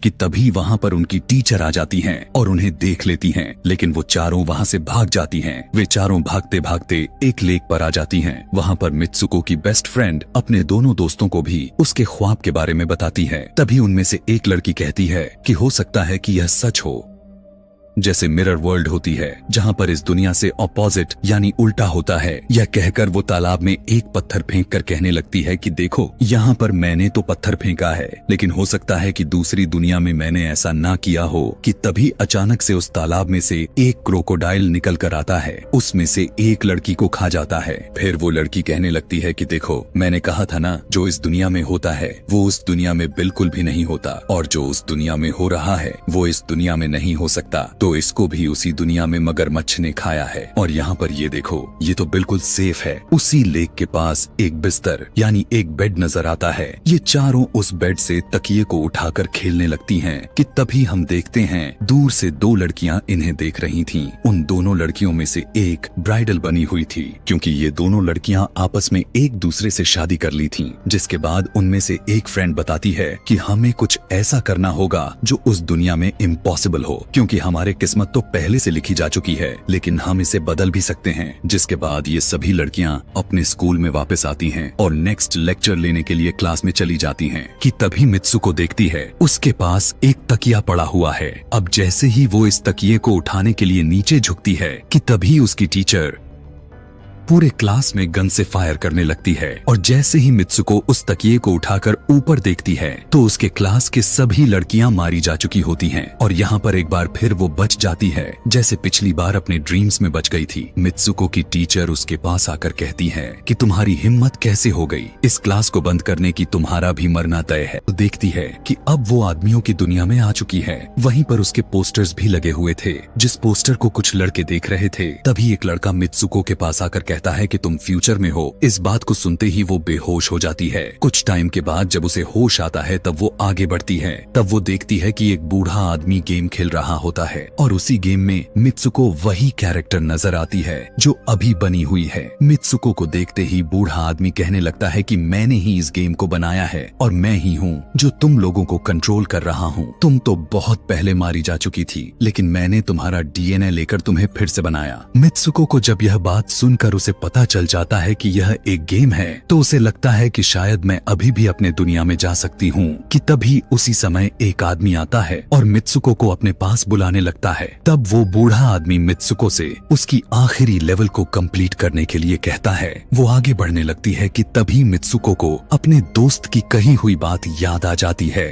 कि तभी वहाँ पर उनकी टीचर आ जाती हैं और उन्हें देख लेती हैं, लेकिन वो चारों वहाँ से भाग जाती हैं। वे चारों भागते भागते एक लेक पर आ जाती हैं। वहाँ पर मित्सुको की बेस्ट फ्रेंड अपने दोनों दोस्तों को भी उसके ख्वाब के बारे में बताती है। तभी उनमें से एक लड़की कहती है कि हो सकता है कि यह सच हो, जैसे मिरर वर्ल्ड होती है जहाँ पर इस दुनिया से ऑपोजिट यानी उल्टा होता है। यह कहकर वो तालाब में एक पत्थर फेंक कर कहने लगती है कि देखो, यहाँ पर मैंने तो पत्थर फेंका है, लेकिन हो सकता है कि दूसरी दुनिया में मैंने ऐसा ना किया हो। कि तभी अचानक से उस तालाब में से एक क्रोकोडाइल निकल कर आता है, उसमें से एक लड़की को खा जाता है। फिर वो लड़की कहने लगती है कि देखो, मैंने कहा था ना, जो इस दुनिया में होता है वो उस दुनिया में बिल्कुल भी नहीं होता, और जो उस दुनिया में हो रहा है वो इस दुनिया में नहीं हो सकता। तो इसको भी उसी दुनिया में मगरमच्छ ने खाया है। और यहाँ पर ये देखो, ये तो बिल्कुल सेफ है। उसी लेक के पास एक बिस्तर यानी एक बेड नजर आता है। ये चारों उस बेड से तकिए को उठाकर खेलने लगती हैं कि तभी हम देखते हैं दूर से दो लड़कियां इन्हें देख रही थीं। उन दोनों लड़कियों में से एक ब्राइडल बनी हुई थी, क्योंकि ये दोनों लड़कियां आपस में एक दूसरे से शादी कर ली थीं। जिसके बाद उनमें से एक फ्रेंड बताती है कि हमें कुछ ऐसा करना होगा जो उस दुनिया में इम्पॉसिबल हो, क्योंकि हमारे किस्मत तो पहले से लिखी जा चुकी है, लेकिन हम इसे बदल भी सकते हैं। जिसके बाद ये सभी लड़कियां अपने स्कूल में वापस आती हैं और नेक्स्ट लेक्चर लेने के लिए क्लास में चली जाती हैं। कि तभी मित्सुको देखती है उसके पास एक तकिया पड़ा हुआ है। अब जैसे ही वो इस तकिए को उठाने के लिए नीचे झुकती है कि तभी उसकी टीचर पूरे क्लास में गन से फायर करने लगती है। और जैसे ही मित्सुको उस तकिए को उठाकर ऊपर देखती है तो उसके क्लास के सभी लड़कियां मारी जा चुकी होती हैं। और यहाँ पर एक बार फिर वो बच जाती है, जैसे पिछली बार अपने ड्रीम्स में बच गई थी। मित्सुको की टीचर उसके पास आकर कहती है कि तुम्हारी हिम्मत कैसे हो गई, इस क्लास को बंद करने की, तुम्हारा भी मरना तय है। तो देखती है कि अब वो आदमियों की दुनिया में आ चुकी है। वहीं पर उसके पोस्टर्स भी लगे हुए थे। जिस पोस्टर को कुछ लड़के देख रहे थे, तभी एक लड़का मित्सुको के पास आकर कहता है कि तुम फ्यूचर में हो। इस बात को सुनते ही वो बेहोश हो जाती है। कुछ टाइम के बाद जब उसे होश आता है तब वो आगे बढ़ती है। तब वो देखती है कि एक बूढ़ा आदमी गेम खेल रहा होता है और उसी गेम में मित्सुको वही कैरेक्टर नजर आती है जो अभी बनी हुई है। मित्सुको को देखते ही बूढ़ा आदमी कहने लगता है कि मैंने ही इस गेम को बनाया है और मैं ही हूँ जो तुम लोगों को कंट्रोल कर रहा हूँ। तुम तो बहुत पहले मारी जा चुकी थी, लेकिन मैंने तुम्हारा डीएनए लेकर तुम्हें फिर से बनाया। मित्सुको को जब यह बात सुनकर उसे पता चल जाता है कि यह एक गेम है, तो उसे लगता है कि शायद मैं अभी भी अपने दुनिया में जा सकती हूँ। कि तभी उसी समय एक आदमी आता है और मित्सुको को अपने पास बुलाने लगता है। तब वो बूढ़ा आदमी मित्सुको से उसकी आखिरी लेवल को कंप्लीट करने के लिए कहता है। वो आगे बढ़ने लगती है कि तभी मित्सुको को अपने दोस्त की कही हुई बात याद आ जाती है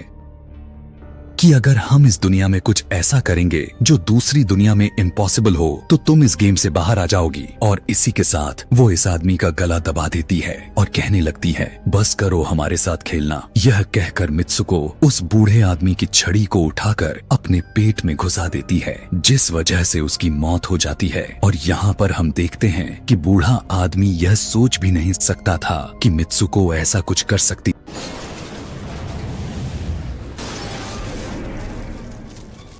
कि अगर हम इस दुनिया में कुछ ऐसा करेंगे जो दूसरी दुनिया में इम्पॉसिबल हो तो तुम इस गेम से बाहर आ जाओगी। और इसी के साथ वो इस आदमी का गला दबा देती है और कहने लगती है, बस करो हमारे साथ खेलना। यह कहकर मित्सुको उस बूढ़े आदमी की छड़ी को उठाकर अपने पेट में घुसा देती है, जिस वजह से उसकी मौत हो जाती है। और यहाँ पर हम देखते हैं कि बूढ़ा आदमी यह सोच भी नहीं सकता था कि मित्सुको ऐसा कुछ कर सकती।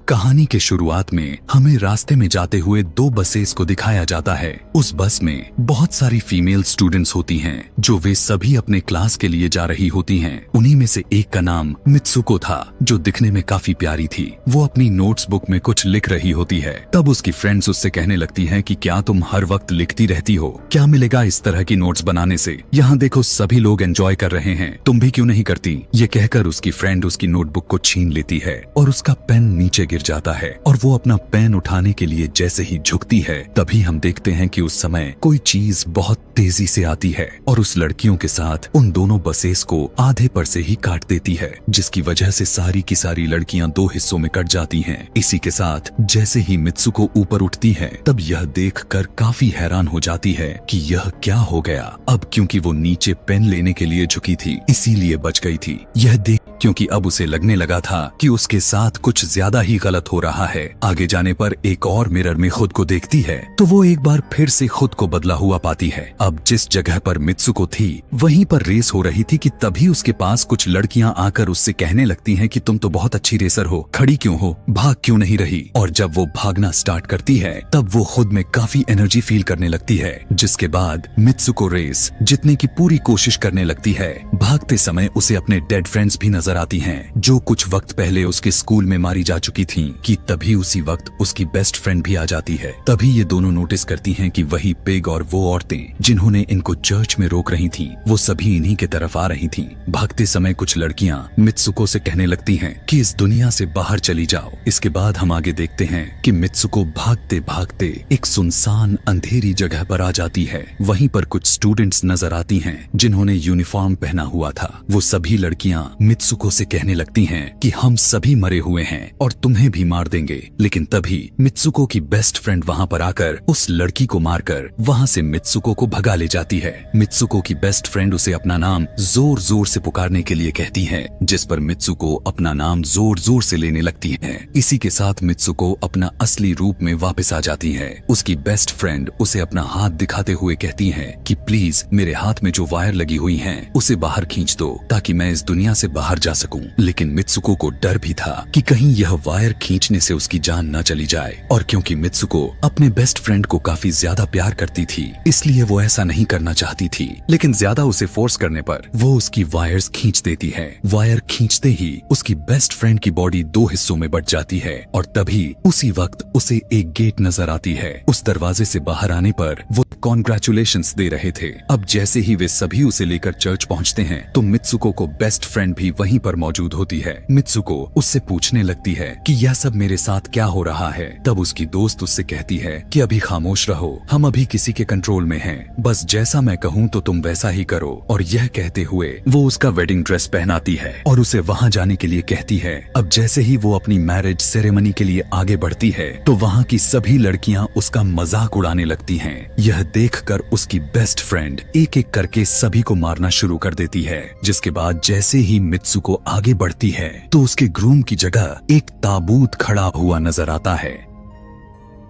कहानी के शुरुआत में हमें रास्ते में जाते हुए दो बसेस को दिखाया जाता है। उस बस में बहुत सारी फीमेल स्टूडेंट्स होती हैं जो वे सभी अपने क्लास के लिए जा रही होती हैं। उन्हीं में से एक का नाम मित्सुको था जो दिखने में काफी प्यारी थी। वो अपनी नोट्स बुक में कुछ लिख रही होती है। तब उसकी फ्रेंड्स उससे कहने लगती हैं कि क्या तुम हर वक्त लिखती रहती हो, क्या मिलेगा इस तरह की नोट्स बनाने से, यहाँ देखो सभी लोग एंजॉय कर रहे हैं, तुम भी क्यों नहीं करती। ये कहकर उसकी फ्रेंड उसकी नोटबुक को छीन लेती है और उसका पेन नीचे गिर जाता है। और वो अपना पेन उठाने के लिए जैसे ही झुकती है तभी हम देखते हैं कि उस समय कोई चीज बहुत तेजी से आती है और उस लड़कियों के साथ उन दोनों बसेस को आधे पर से ही काट देती है, जिसकी वजह से सारी की सारी लड़कियां दो हिस्सों में कट जाती हैं। इसी के साथ जैसे ही मित्सुको ऊपर उठती है तब यह देखकर काफी हैरान हो जाती है कि यह क्या हो गया। अब क्योंकि वो नीचे पेन लेने के लिए झुकी थी इसीलिए बच गई थी। यह देख क्योंकि अब उसे लगने लगा था कि उसके साथ कुछ ज्यादा ही गलत हो रहा है। आगे जाने पर एक और मिरर में खुद को देखती है तो वो एक बार फिर से खुद को बदला हुआ पाती है। अब जिस जगह पर मित्सुको थी वहीं पर रेस हो रही थी कि तभी उसके पास कुछ लड़कियां आकर उससे कहने लगती हैं कि तुम तो बहुत अच्छी रेसर हो, खड़ी क्यों हो, भाग क्यों नहीं रही। और जब वो भागना स्टार्ट करती है तब वो खुद में काफी एनर्जी फील करने लगती है, जिसके बाद मित्सुको रेस जीतने की पूरी कोशिश करने लगती है। भागते समय उसे अपने डेड फ्रेंड्स भी नजर आती हैं, जो कुछ वक्त पहले उसके स्कूल में मारी जा चुकी थीं। कि तभी उसी वक्त उसकी बेस्ट फ्रेंड भी आ जाती है। तभी ये दोनों नोटिस करती हैं कि वही पिग और वो औरतें जिन्होंने इनको चर्च में रोक रही थीं, वो सभी इन्हीं के तरफ आ रही थीं। भागते समय कुछ लड़कियां मित्सुको से कहने लगती हैं कि इस दुनिया से बाहर चली जाओ। इसके बाद हम आगे देखते हैं कि मित्सुको भागते भागते एक सुनसान अंधेरी जगह पर आ जाती है। वहीं पर कुछ स्टूडेंट्स नजर आती हैं जिन्होंने यूनिफॉर्म पहना हुआ था। वो सभी लड़कियां मित्सुको से कहने लगती हैं कि हम सभी मरे हुए हैं और तुम्हें भी मार देंगे। लेकिन तभी मित्सुको की बेस्ट फ्रेंड वहां पर आकर उस लड़की को मारकर वहां से मित्सुको को भगा ले जाती है। मित्सुको की बेस्ट फ्रेंड उसे अपना नाम जोर जोर से पुकारने के लिए कहती है, जिस पर मित्सुको अपना नाम जोर जोर से लेने लगती है। इसी के साथ मित्सुको अपना असली रूप में वापस आ जाती है। उसकी बेस्ट फ्रेंड उसे अपना हाथ दिखाते हुए कहती है कि प्लीज मेरे हाथ में जो वायर लगी हुई है उसे बाहर खींच दो ताकि मैं इस दुनिया से बाहर जा सकूं। लेकिन मित्सुको को डर भी था कि कहीं यह वायर खींचने से उसकी जान न चली जाए, और क्योंकि मित्सुको अपने बेस्ट फ्रेंड को काफी ज्यादा प्यार करती थी इसलिए वो ऐसा नहीं करना चाहती थी। लेकिन ज्यादा उसे फोर्स करने पर वो उसकी वायर्स खींच देती है। वायर खींचते ही उसकी बेस्ट फ्रेंड की बॉडी दो हिस्सों में बट जाती है और तभी उसी वक्त उसे एक गेट नजर आती है। उस दरवाजे से बाहर आने पर वो कॉन्ग्रेचुलेशंस दे रहे थे। अब जैसे ही वे सभी उसे लेकर चर्च पहुंचते हैं तो मित्सुको को बेस्ट फ्रेंड भी वहीं पर मौजूद होती है। मित्सुको उससे पूछने लगती है कि यह सब मेरे साथ क्या हो रहा है। तब उसकी दोस्त उससे कहती है कि अभी खामोश रहो, हम अभी किसी के कंट्रोल में हैं, बस जैसा मैं कहूँ तो तुम वैसा ही करो। और यह कहते हुए वो उसका वेडिंग ड्रेस पहनाती है और उसे वहाँ जाने के लिए कहती है। अब जैसे ही वो अपनी मैरिज सेरेमनी के लिए आगे बढ़ती है तो वहाँ की सभी लड़कियाँ उसका मजाक उड़ाने लगती हैं। यह देखकर उसकी बेस्ट फ्रेंड एक एक करके सभी को मारना शुरू कर देती है। जिसके बाद जैसे ही मित्सुको आगे बढ़ती है तो उसके ग्रूम की जगह एक ताबूत खड़ा हुआ नजर आता है।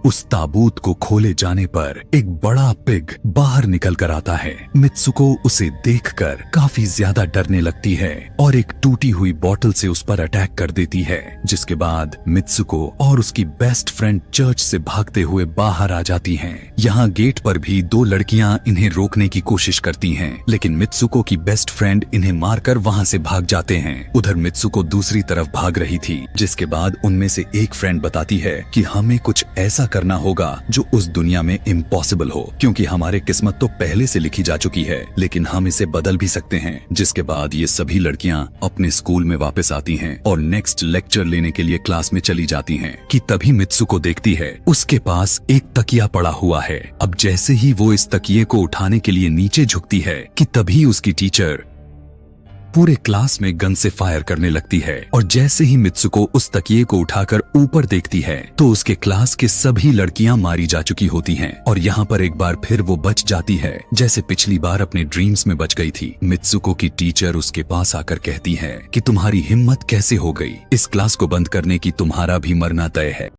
उस ताबूत को खोले जाने पर एक बड़ा पिग बाहर निकल कर आता है। मित्सुको उसे देखकर काफी ज्यादा डरने लगती है और एक टूटी हुई बोतल से उस पर अटैक कर देती है। जिसके बाद मित्सुको और उसकी बेस्ट फ्रेंड चर्च से भागते हुए बाहर आ जाती हैं। यहाँ गेट पर भी दो लड़कियां इन्हें रोकने की कोशिश करती हैं, लेकिन मित्सुको की बेस्ट फ्रेंड इन्हें मारकर वहाँ से भाग जाते हैं। उधर मित्सुको दूसरी तरफ भाग रही थी, जिसके बाद उनमें से एक फ्रेंड बताती है कि हमें कुछ ऐसा करना होगा जो उस दुनिया में इम्पॉसिबल हो, क्योंकि हमारे किस्मत तो पहले से लिखी जा चुकी है, लेकिन हम इसे बदल भी सकते हैं। जिसके बाद ये सभी लड़कियां अपने स्कूल में वापस आती हैं और नेक्स्ट लेक्चर लेने के लिए क्लास में चली जाती हैं कि तभी मित्सुको देखती है उसके पास एक तकिया पड़ा हुआ है। अब जैसे ही वो इस तकिए को उठाने के लिए नीचे झुकती है कि तभी उसकी टीचर पूरे क्लास में गन से फायर करने लगती है। और जैसे ही मित्सुको उस तकिए को उठाकर ऊपर देखती है तो उसके क्लास के सभी लड़कियां मारी जा चुकी होती हैं। और यहाँ पर एक बार फिर वो बच जाती है, जैसे पिछली बार अपने ड्रीम्स में बच गई थी। मित्सुको की टीचर उसके पास आकर कहती है कि तुम्हारी हिम्मत कैसे हो गई, इस क्लास को बंद करने की, तुम्हारा भी मरना तय है।